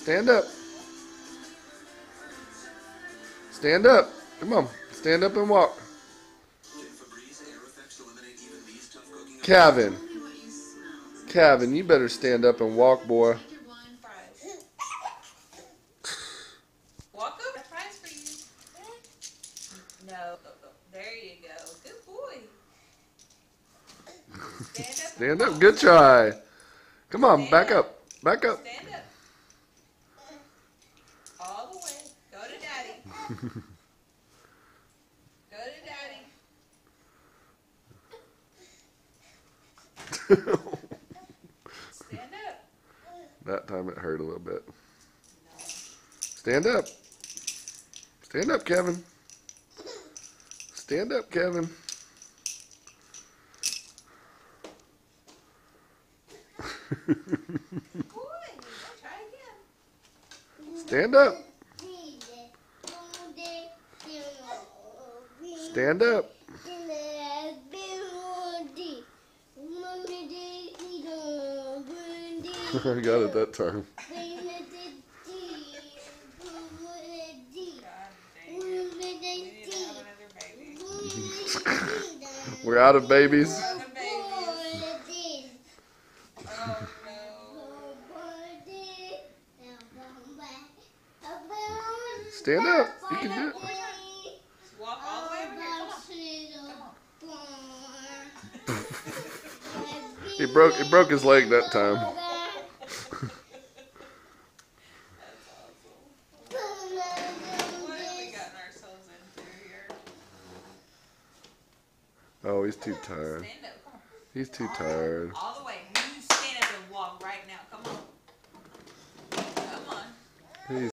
Stand up. Stand up. Come on. Stand up and walk. Kevin. Kevin, you better stand up and walk, boy. Walk up. A prize for you. No. There you go. Good boy. Stand up. Stand up. Good try. Come on. Back up. Back up. Stand up. All the way. Go to daddy. Go to daddy. Stand up. That time it hurt a little bit. Stand up. Stand up, Kevin. Stand up, Kevin. Try again. Stand up. Stand up. I got it that time. We're out of babies. Stand up. You can do it. Walk all the way over here. Come on. He broke his leg that time. What have we gotten ourselves into here? Oh, he's too tired. Stand up. Come on. He's too tired. All the way. You stand up and walk right now. Come on. Come on. He's